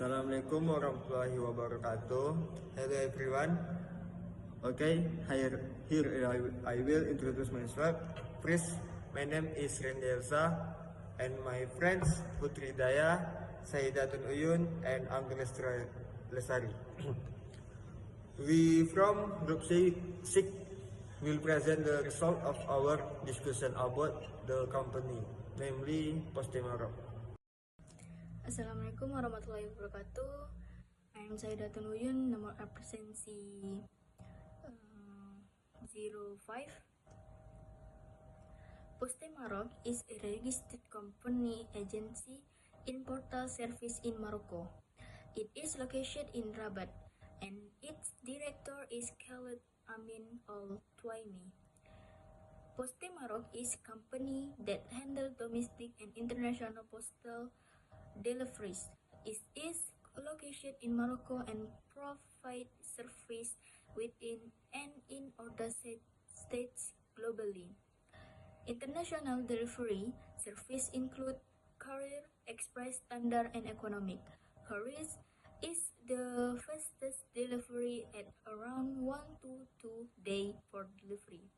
Assalamualaikum warahmatullahi wabarakatuh. Hello everyone. Okay, here I will introduce myself. First, my name is Randy Elsa, and my friends Putri Daya, Saidatun Uyun, and Angga Lesari. We from Group 6 will present the result of our discussion about the company, namely Postemarok. Assalamualaikum warahmatullahi wabarakatuh. I'm Saidatun Uyun, nomor absensi 05. Postemarok is a registered company agency in portal service in Morocco. It is located in Rabat, and its director is Khaled Amin Al Twaimi. Postemarok is a company that handles domestic and international postal deliveries. It is located in Morocco and provides service within and in other states globally. International delivery service include Courier, Express, Standard, and Economic. Courier is the fastest delivery at around 1 to 2 days for delivery.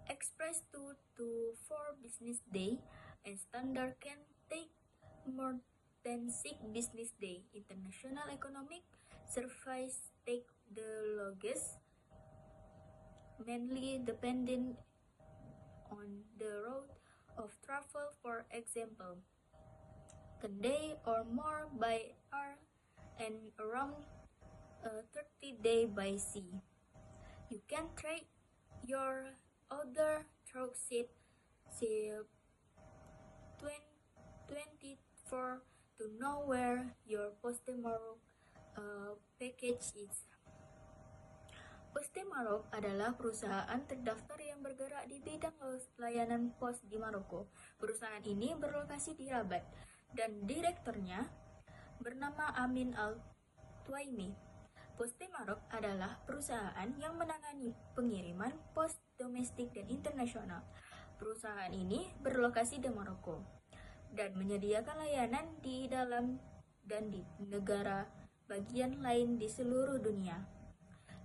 Express 2 to 4 business day, and Standard can take more than 6 business days. International economic service take the longest, mainly depending on the route of travel. For example, 10 days or more by air and around 30 days by sea. You can track your order through sheet 24 to know where your Postemarok package is. Postemarok adalah perusahaan terdaftar yang bergerak di bidang layanan pos di Maroko. Perusahaan ini berlokasi di Rabat dan direkturnya bernama Amin Al Twaimi. Postemarok adalah perusahaan yang menangani pengiriman pos domestik dan internasional. Perusahaan ini berlokasi di Maroko dan menyediakan layanan di dalam dan di negara bagian lain di seluruh dunia.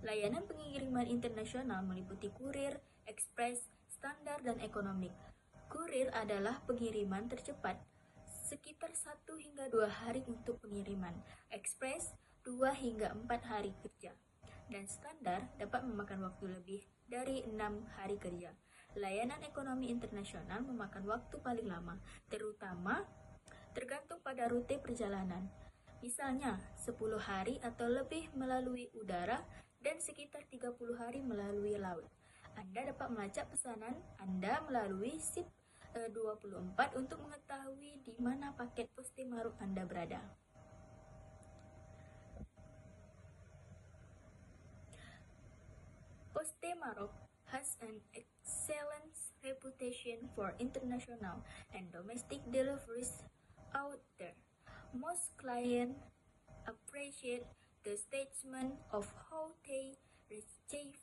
Layanan pengiriman internasional meliputi kurir, ekspres, standar, dan ekonomik. Kurir adalah pengiriman tercepat, sekitar 1 hingga 2 hari untuk pengiriman. Ekspres 2 hingga 4 hari kerja. Dan standar dapat memakan waktu lebih dari 6 hari kerja. Layanan ekonomi internasional memakan waktu paling lama, terutama tergantung pada rute perjalanan. Misalnya, 10 hari atau lebih melalui udara dan sekitar 30 hari melalui laut. Anda dapat melacak pesanan Anda melalui SIP 24 untuk mengetahui di mana paket Postemarok Anda berada. Postemarok has an excellent reputation for international and domestic deliveries out there. Most clients appreciate the statement of how they received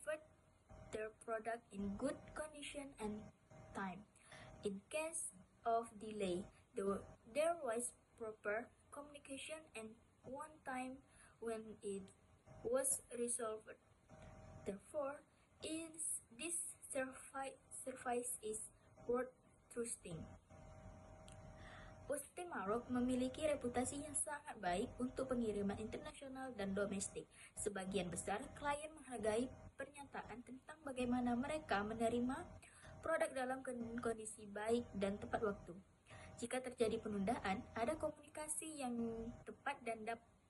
their product in good condition and time. In case of delay, there was proper communication and one time when it was resolved. Therefore, this service is worth trusting. Postemarok memiliki reputasi yang sangat baik untuk pengiriman internasional dan domestik. Sebagian besar klien menghargai pernyataan tentang bagaimana mereka menerima produk dalam kondisi baik dan tepat waktu. Jika terjadi penundaan, ada komunikasi yang tepat dan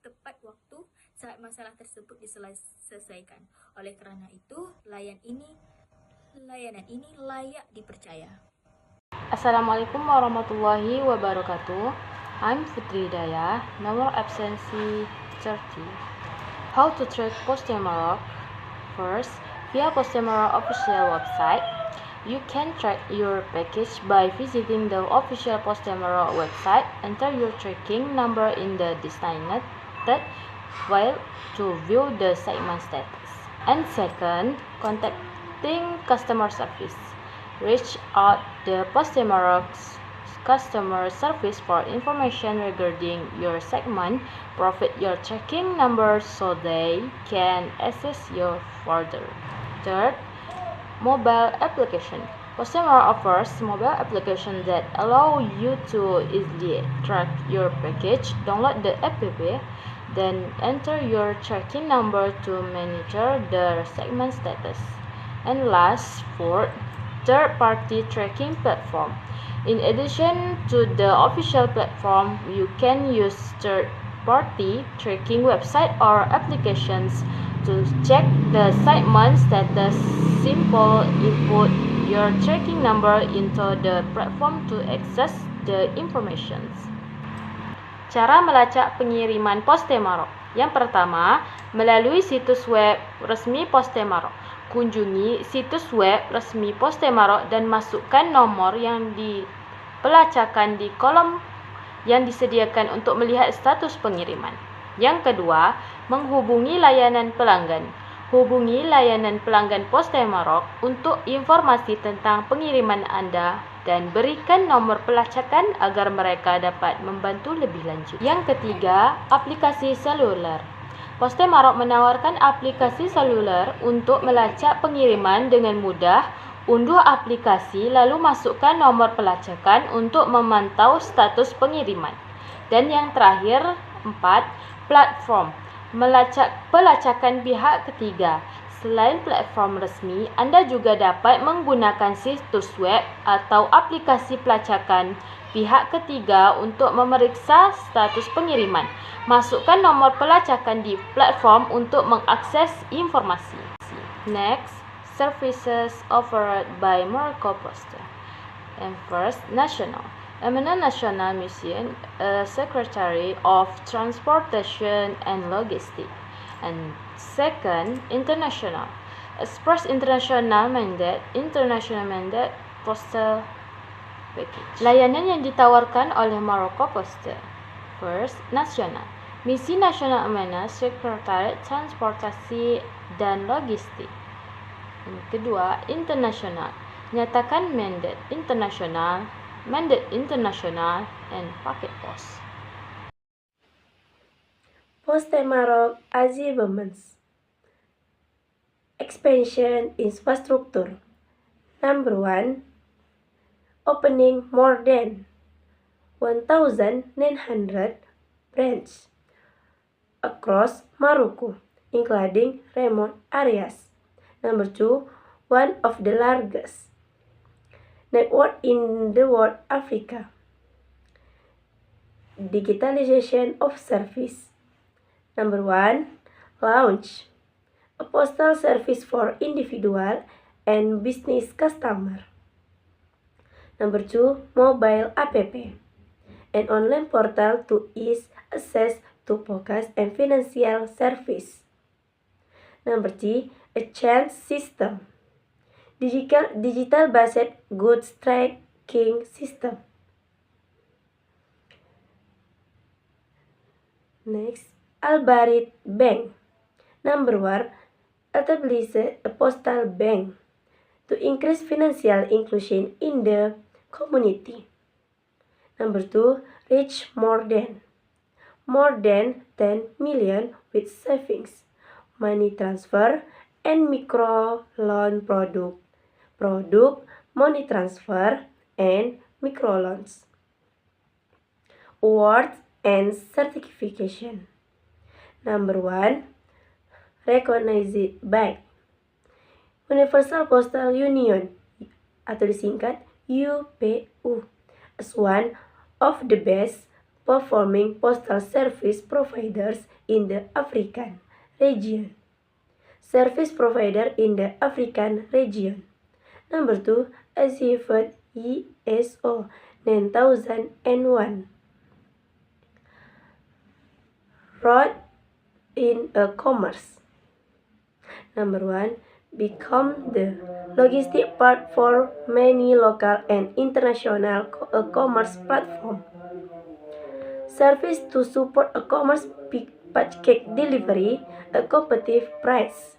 tepat waktu saat masalah tersebut diselesaikan. Oleh karena itu, layanan ini layak dipercaya. Assalamualaikum warahmatullahi wabarakatuh. I'm Putri Daya, nomor absensi 30. How to track Postemarok? First, via Postemarok official website, you can track your package by visiting the official Postemarok website. Enter your tracking number in the designated file to view the shipment status. And second, contacting customer service. Reach out the Postemarok's customer service for information regarding your segment. Provide your tracking number so they can assist you further. Third, mobile application. Customer offers mobile applications that allow you to easily track your package. Download the app, then enter your tracking number to monitor the segment status. And last, fourth, third-party tracking platform. In addition to the official platform, you can use third-party tracking website or applications to check the segment status. Simple, input your tracking number into the platform to access the information. Cara melacak pengiriman Postemarok. Yang pertama, melalui situs web resmi Postemarok. Kunjungi situs web resmi Postemarok dan masukkan nomor yang dipelacakan di kolom yang disediakan untuk melihat status pengiriman. Yang kedua, menghubungi layanan pelanggan. Hubungi layanan pelanggan Postemarok untuk informasi tentang pengiriman Anda dan berikan nomor pelacakan agar mereka dapat membantu lebih lanjut. Yang ketiga, aplikasi seluler. Postemarok menawarkan aplikasi seluler untuk melacak pengiriman dengan mudah. Unduh aplikasi lalu masukkan nomor pelacakan untuk memantau status pengiriman. Dan yang terakhir, 4, platform. Pelacakan pihak ketiga. Selain platform resmi, Anda juga dapat menggunakan situs web atau aplikasi pelacakan pihak ketiga untuk memeriksa status pengiriman. Masukkan nomor pelacakan di platform untuk mengakses informasi. Next, services offered by Morocco Post. And first, national. Eminent National Mission, Secretary of Transportation and Logistics. And second, international. Express international mandate postal package. Layanan yang ditawarkan oleh Morocco Post. First, nasional. Misi nasional Amanah Sekretariat Transportasi dan Logistik. Yang kedua, internasional. Nyatakan mandate internasional, and paket pos. Postemarok achievements. Expansion infrastructure. Number 1. Opening more than 1,900 branches across Morocco, including remote areas. Number 2. One of the largest network in the world, Africa. Digitalization of service. Number 1. Launch a postal service for individual and business customer. Number 2. Mobile app, an online portal to ease access to focus and financial service. Number 3. A chain system, digital-based goods tracking system. Next, Al-Barid Bank. Number 1, establish a postal bank to increase financial inclusion in the community. Number 2, reach more than 10 million with savings, money transfer, and micro loan product, money transfer, and micro loans. Awards and certification. Number 1, recognized by Universal Postal Union atau disingkat UPU as one of the best performing postal service providers in the African region. Service provider in the African region. Number 2, achieved ISO 9001. Road in commerce. Number 1, become the logistic part for many local and international commerce platform. Service to support a commerce package delivery, a competitive price.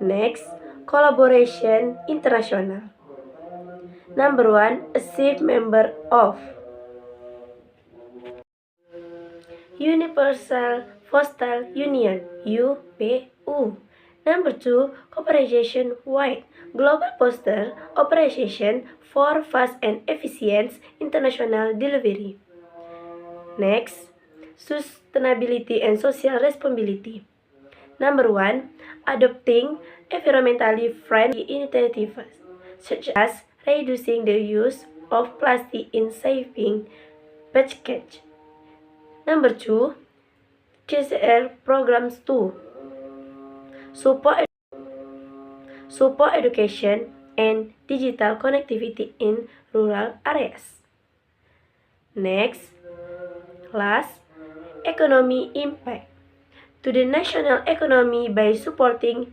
Next, collaboration international. Number 1, a chief member of Universal Postal Union, UPU. Number 2, cooperation wide global postal operation for fast and efficient international delivery. Next, sustainability and social responsibility. Number 1, adopting environmentally friendly initiatives such as reducing the use of plastic in saving package. Number 2, CSR programs too. Support education and digital connectivity in rural areas. Next, last, economy impact to the national economy by supporting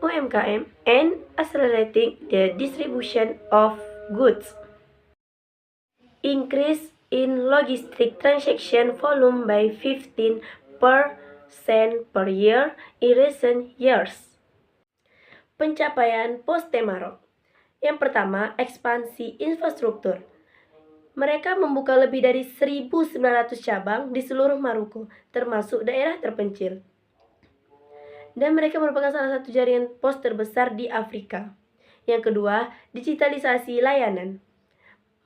UMKM and accelerating the distribution of goods. Increase in logistic transaction volume by 15% per year in recent years. Pencapaian Poste-Maroc. Yang pertama, ekspansi infrastruktur. Mereka membuka lebih dari 1.900 cabang di seluruh Maroko, termasuk daerah terpencil. Dan mereka merupakan salah satu jaringan pos terbesar di Afrika. Yang kedua, digitalisasi layanan.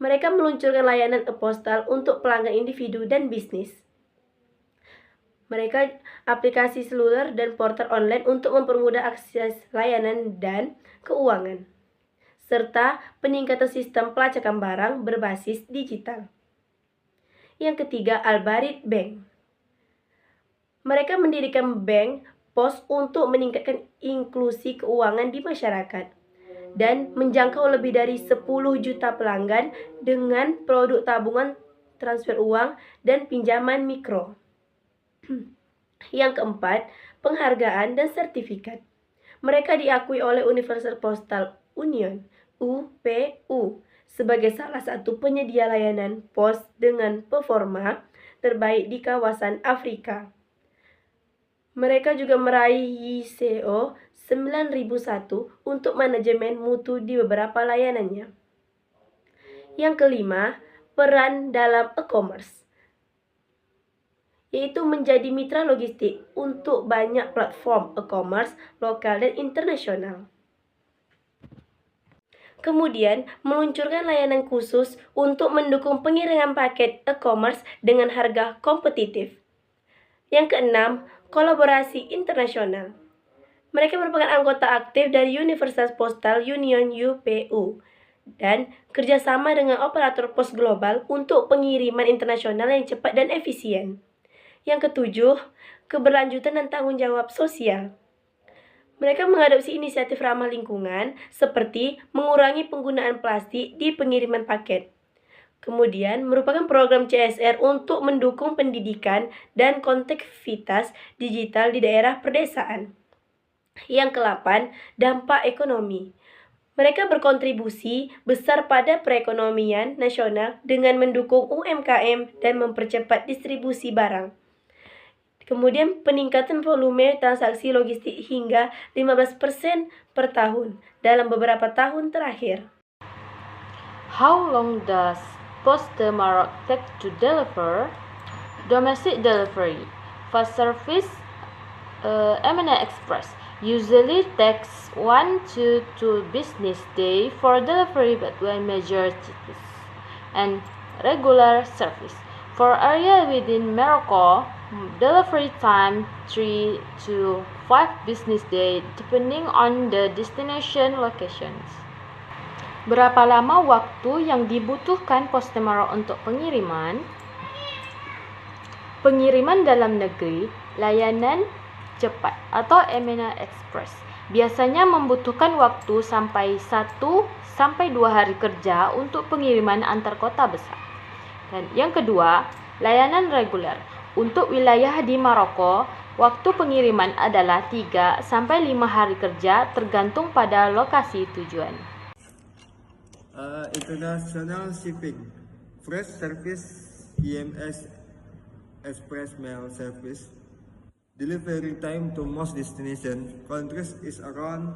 Mereka meluncurkan layanan e-postal untuk pelanggan individu dan bisnis. Mereka aplikasi seluler dan portal online untuk mempermudah akses layanan dan keuangan, serta peningkatan sistem pelacakan barang berbasis digital. Yang ketiga, Al-Barid Bank. Mereka mendirikan bank pos untuk meningkatkan inklusi keuangan di masyarakat dan menjangkau lebih dari 10 juta pelanggan dengan produk tabungan, transfer uang, dan pinjaman mikro. Yang keempat, penghargaan dan sertifikat. Mereka diakui oleh Universal Postal Union, UPU, sebagai salah satu penyedia layanan pos dengan performa terbaik di kawasan Afrika. Mereka juga meraih ISO 9001 untuk manajemen mutu di beberapa layanannya. Yang kelima, peran dalam e-commerce, yaitu menjadi mitra logistik untuk banyak platform e-commerce lokal dan internasional. Kemudian, meluncurkan layanan khusus untuk mendukung pengiriman paket e-commerce dengan harga kompetitif. Yang keenam, kolaborasi internasional. Mereka merupakan anggota aktif dari Universal Postal Union UPU dan kerjasama dengan operator pos global untuk pengiriman internasional yang cepat dan efisien. Yang ketujuh, keberlanjutan dan tanggung jawab sosial. Mereka mengadopsi inisiatif ramah lingkungan seperti mengurangi penggunaan plastik di pengiriman paket. Kemudian, merupakan program CSR untuk mendukung pendidikan dan konektivitas digital di daerah pedesaan. Yang ke-8, dampak ekonomi. Mereka berkontribusi besar pada perekonomian nasional dengan mendukung UMKM dan mempercepat distribusi barang. Kemudian peningkatan volume transaksi logistik hingga 15% per tahun dalam beberapa tahun terakhir. How long does Poste-Maroc take to deliver? Domestic delivery, fast service, M&A Express usually takes 1 to 2 business days for delivery between major cities, and regular service. For area within Morocco, delivery time 3 to 5 business days depending on the destination locations. Berapa lama waktu yang dibutuhkan Poste-Maroc untuk pengiriman? Pengiriman dalam negeri, layanan cepat atau M&A Express biasanya membutuhkan waktu sampai 1 sampai 2 hari kerja untuk pengiriman antar kota besar. Dan yang kedua, layanan reguler. Untuk wilayah di Maroko, waktu pengiriman adalah 3 sampai 5 hari kerja tergantung pada lokasi tujuan. International shipping, fresh service, EMS, express mail service. Delivery time to most destination countries is around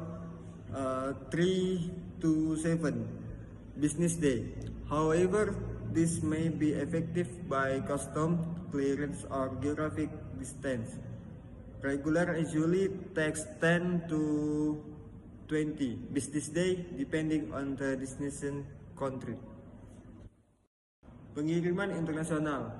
3 to 7 business day. However, this may be effective by custom clearance or geographic distance. Regular usually takes 10 to 20 business day depending on the destination country. Pengiriman internasional.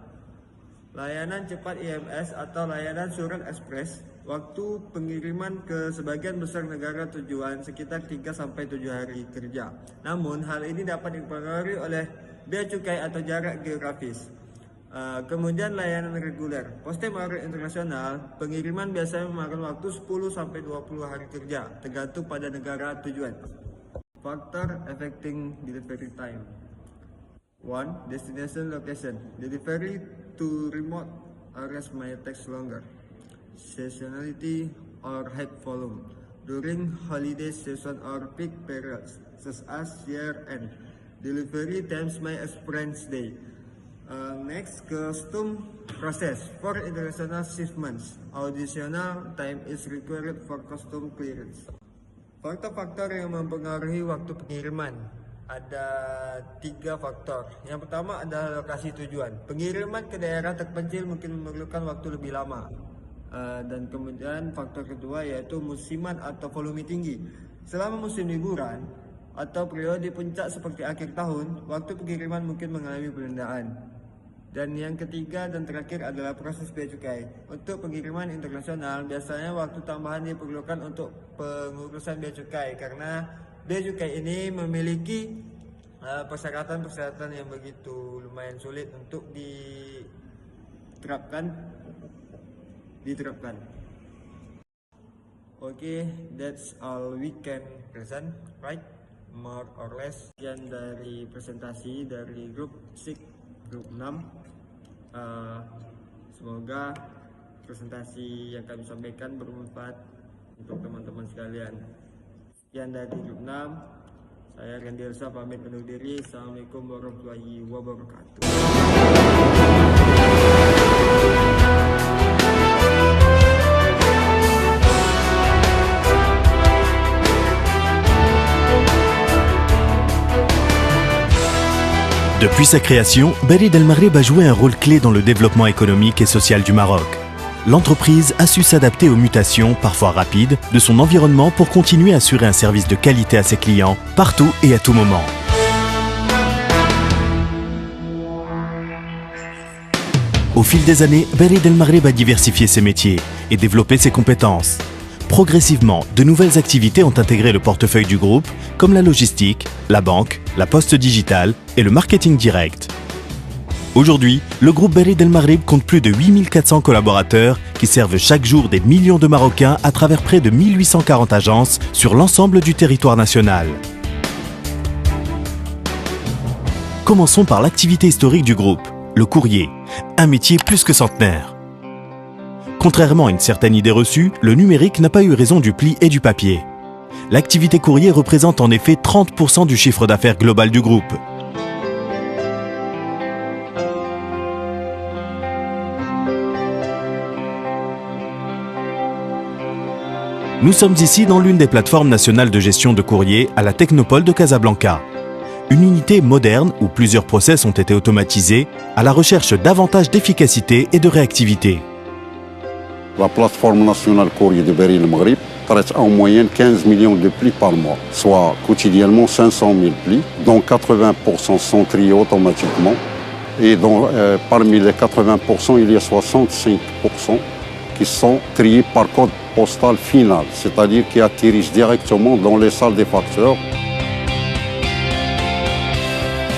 Layanan cepat IMS atau layanan surat ekspres, waktu pengiriman ke sebagian besar negara tujuan sekitar 3-7 hari kerja. Namun, hal ini dapat dipengaruhi oleh bea cukai atau jarak geografis. Kemudian layanan reguler. Postemarok internasional, pengiriman biasanya memakan waktu 10-20 hari kerja, tergantung pada negara tujuan. Factor affecting delivery time. 1. Destination location. Delivery to remote areas may take longer. Seasonality or high volume. During holiday season or peak periods, such as year-end, delivery times may experience day. Next, custom process. For international shipments, additional time is required for custom clearance. Faktor-faktor yang mempengaruhi waktu pengiriman. Ada 3 faktor. Yang pertama adalah lokasi tujuan. Pengiriman ke daerah terpencil mungkin memerlukan waktu lebih lama. Dan kemudian faktor kedua yaitu musiman atau volume tinggi. Selama musim liburan atau periode puncak seperti akhir tahun, waktu pengiriman mungkin mengalami penundaan. Dan yang ketiga dan terakhir adalah proses bea cukai. Untuk pengiriman internasional biasanya waktu tambahan diperlukan untuk pengurusan bea cukai karena bea cukai ini memiliki persyaratan-persyaratan yang begitu lumayan sulit untuk diterapkan. Okay, that's all we can present, right? More or less. Sekian dari presentasi dari grup 6, grup 6. Semoga presentasi yang kami sampaikan bermanfaat untuk teman-teman sekalian. Sekian dari grup 6. Saya Randy Elsa pamit undur diri. Assalamualaikum warahmatullahi wabarakatuh. Depuis sa création, Barid El Maghreb a joué un rôle clé dans le développement économique et social du Maroc. L'entreprise a su s'adapter aux mutations, parfois rapides, de son environnement pour continuer à assurer un service de qualité à ses clients, partout et à tout moment. Au fil des années, Barid El Maghreb a diversifié ses métiers et développé ses compétences. Progressivement, de nouvelles activités ont intégré le portefeuille du groupe, comme la logistique, la banque, la poste digitale et le marketing direct. Aujourd'hui, le groupe Barid El Maghreb compte plus de 8400 collaborateurs qui servent chaque jour des millions de Marocains à travers près de 1840 agences sur l'ensemble du territoire national. Commençons par l'activité historique du groupe, le courrier, un métier plus que centenaire. Contrairement à une certaine idée reçue, le numérique n'a pas eu raison du pli et du papier. L'activité courrier représente en effet 30% du chiffre d'affaires global du groupe. Nous sommes ici dans l'une des plateformes nationales de gestion de courrier à la Technopole de Casablanca. Une unité moderne où plusieurs process ont été automatisés à la recherche davantage d'efficacité et de réactivité. La plateforme nationale courrier de Barid El Maghreb traite en moyenne 15 millions de plis par mois, soit quotidiennement 500 000 plis, dont 80% sont triés automatiquement. Et parmi les 80%, il y a 65% qui sont triés par code postal final, c'est-à-dire qui atterrissent directement dans les salles des facteurs.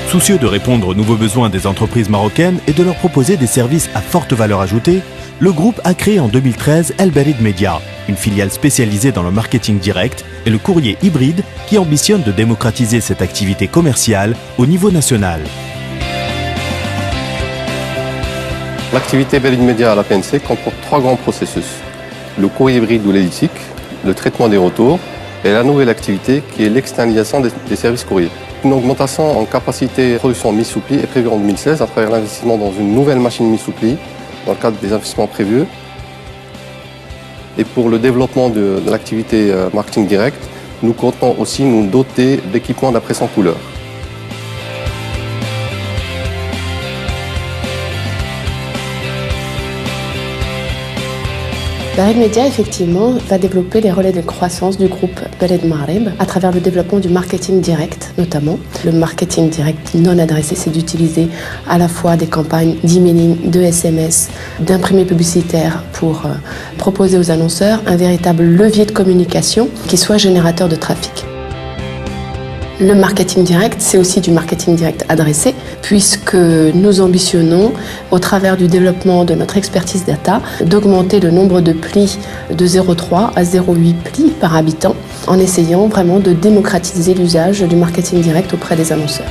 Soucieux de répondre aux nouveaux besoins des entreprises marocaines et de leur proposer des services à forte valeur ajoutée, le groupe a créé en 2013 El Barid Media, une filiale spécialisée dans le marketing direct et le courrier hybride qui ambitionne de démocratiser cette activité commerciale au niveau national. L'activité Barid Media à la PNC comporte 3 grands processus. Le courrier hybride ou l'éthique, le traitement des retours et la nouvelle activité qui est l'externalisation des services courriers. Une augmentation en capacité de production mi-soupli est prévue en 2016 à travers l'investissement dans une nouvelle machine mi-soupli dans le cadre des investissements prévus. Et pour le développement de l'activité marketing direct, nous comptons aussi nous doter d'équipements d'impression couleur. Barid Media, effectivement, va développer les relais de croissance du groupe Barid Maghreb à travers le développement du marketing direct, notamment. Le marketing direct non adressé, c'est d'utiliser à la fois des campagnes d'emailing, de SMS, d'imprimés publicitaires pour proposer aux annonceurs un véritable levier de communication qui soit générateur de trafic. Le marketing direct, c'est aussi du marketing direct adressé, puisque nous ambitionnons, au travers du développement de notre expertise data, d'augmenter le nombre de plis de 0,3 à 0,8 plis par habitant, en essayant vraiment de démocratiser l'usage du marketing direct auprès des annonceurs.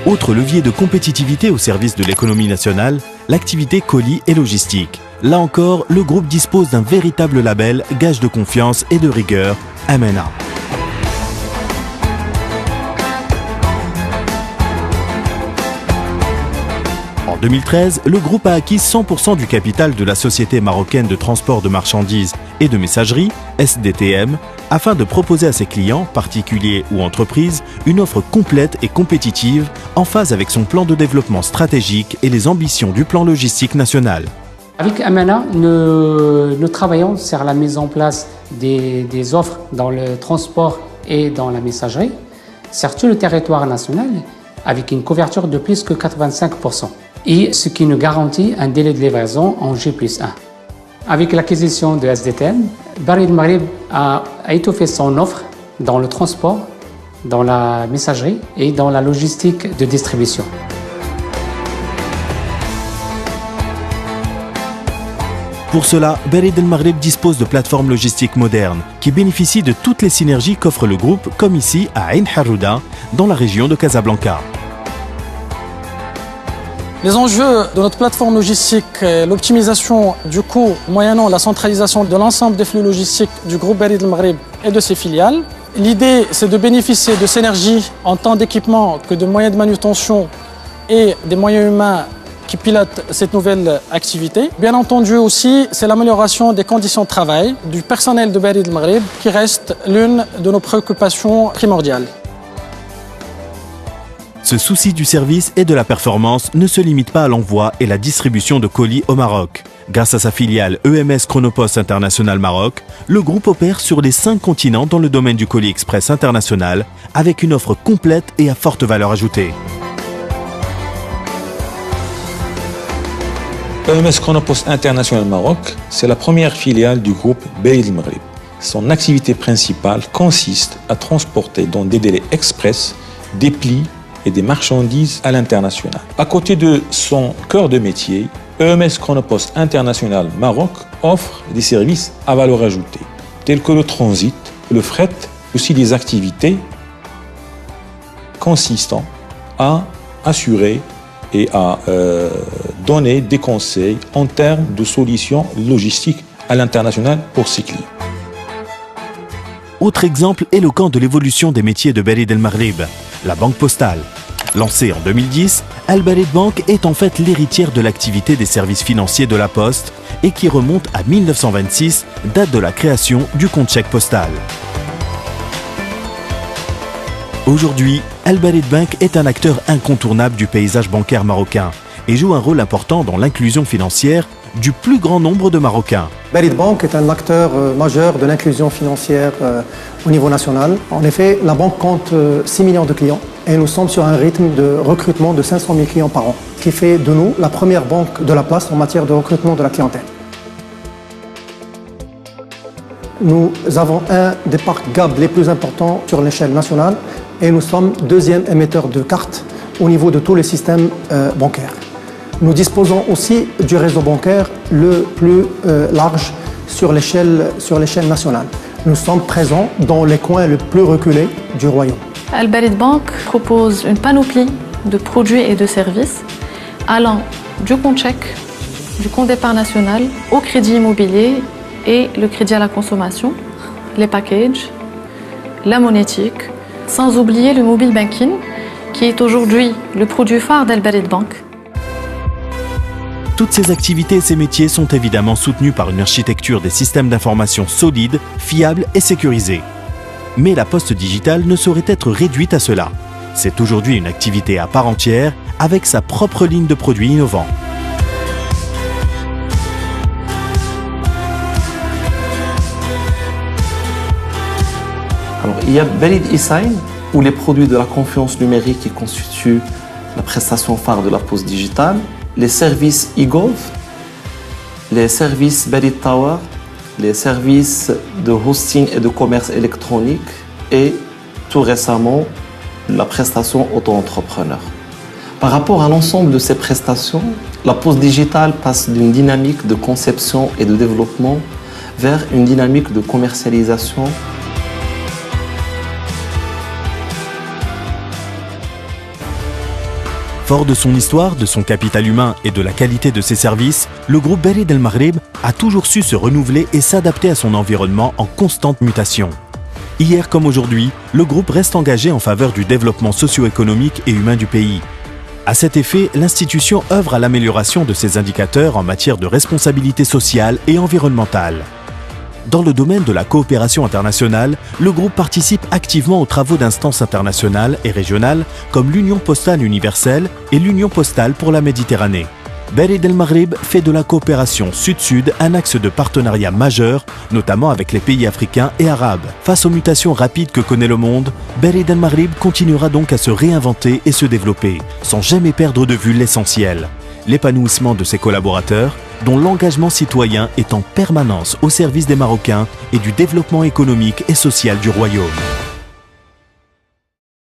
Autre levier de compétitivité au service de l'économie nationale, l'activité colis et logistique. Là encore, le groupe dispose d'un véritable label, gage de confiance et de rigueur, Amana. En 2013, le groupe a acquis 100% du capital de la Société marocaine de transport de marchandises et de messagerie, SDTM, afin de proposer à ses clients, particuliers ou entreprises, une offre complète et compétitive en phase avec son plan de développement stratégique et les ambitions du plan logistique national. Avec Amana, nous travaillons sur la mise en place des offres dans le transport et dans la messagerie, sur tout le territoire national, avec une couverture de plus que 85%. Et ce qui nous garantit un délai de livraison en J+1. Avec l'acquisition de SDTM, Barid Maghreb a étoffé son offre dans le transport, dans la messagerie et dans la logistique de distribution. Pour cela, Barid El Maghreb dispose de plateformes logistiques modernes qui bénéficient de toutes les synergies qu'offre le groupe, comme ici à Ain Harouda, dans la région de Casablanca. Les enjeux de notre plateforme logistique, l'optimisation du coût moyennant la centralisation de l'ensemble des flux logistiques du groupe Barid El Maghreb et de ses filiales. L'idée, c'est de bénéficier de synergies en tant d'équipement que de moyens de manutention et des moyens humains qui pilotent cette nouvelle activité. Bien entendu aussi, c'est l'amélioration des conditions de travail du personnel de Barid El Maghreb qui reste l'une de nos préoccupations primordiales. Ce souci du service et de la performance ne se limite pas à l'envoi et la distribution de colis au Maroc. Grâce à sa filiale EMS Chronopost International Maroc, le groupe opère sur les 5 continents dans le domaine du colis express international avec une offre complète et à forte valeur ajoutée. EMS Chronopost International Maroc, c'est la première filiale du groupe Barid El Maghreb. Son activité principale consiste à transporter dans des délais express des plis et des marchandises à l'international. À côté de son cœur de métier, EMS Chronopost International Maroc offre des services à valeur ajoutée, tels que le transit, le fret, aussi des activités consistant à assurer et à donner des conseils en termes de solutions logistiques à l'international pour ses clients. Autre exemple éloquent de l'évolution des métiers de Barid El Maghreb, la banque postale. Lancée en 2010, Al Barid Bank est en fait l'héritière de l'activité des services financiers de la Poste et qui remonte à 1926, date de la création du compte chèque postal. Aujourd'hui, Al Barid Bank est un acteur incontournable du paysage bancaire marocain et joue un rôle important dans l'inclusion financière du plus grand nombre de Marocains. Barid Bank est un acteur majeur de l'inclusion financière au niveau national. En effet, la banque compte 6 millions de clients et nous sommes sur un rythme de recrutement de 500 000 clients par an, ce qui fait de nous la première banque de la place en matière de recrutement de la clientèle. Nous avons un des parcs GAB les plus importants sur l'échelle nationale et nous sommes deuxième émetteur de cartes au niveau de tous les systèmes bancaires. Nous disposons aussi du réseau bancaire le plus large sur l'échelle nationale. Nous sommes présents dans les coins les plus reculés du royaume. Al Barid Bank propose une panoplie de produits et de services allant du compte chèque, du compte d'épargne national au crédit immobilier et le crédit à la consommation, les packages, la monétique, sans oublier le mobile banking qui est aujourd'hui le produit phare d'Al Barid Bank. Toutes ces activités et ces métiers sont évidemment soutenus par une architecture des systèmes d'information solides, fiables et sécurisés. Mais la poste digitale ne saurait être réduite à cela. C'est aujourd'hui une activité à part entière avec sa propre ligne de produits innovants. Alors, il y a Barid e-Sign, où les produits de la confiance numérique qui constituent la prestation phare de la poste digitale, les services e-Gov, les services Barid Tower, les services de hosting et de commerce électronique et tout récemment la prestation auto-entrepreneur. Par rapport à l'ensemble de ces prestations, la poste digitale passe d'une dynamique de conception et de développement vers une dynamique de commercialisation. Fort de son histoire, de son capital humain et de la qualité de ses services, le groupe Barid El Maghrib a toujours su se renouveler et s'adapter à son environnement en constante mutation. Hier comme aujourd'hui, le groupe reste engagé en faveur du développement socio-économique et humain du pays. À cet effet, l'institution œuvre à l'amélioration de ses indicateurs en matière de responsabilité sociale et environnementale. Dans le domaine de la coopération internationale, le groupe participe activement aux travaux d'instances internationales et régionales comme l'Union postale universelle et l'Union postale pour la Méditerranée. Barid El Maghrib fait de la coopération sud-sud un axe de partenariat majeur, notamment avec les pays africains et arabes. Face aux mutations rapides que connaît le monde, Barid El Maghrib continuera donc à se réinventer et se développer, sans jamais perdre de vue l'essentiel: l'épanouissement de ses collaborateurs, dont l'engagement citoyen est en permanence au service des Marocains et du développement économique et social du royaume.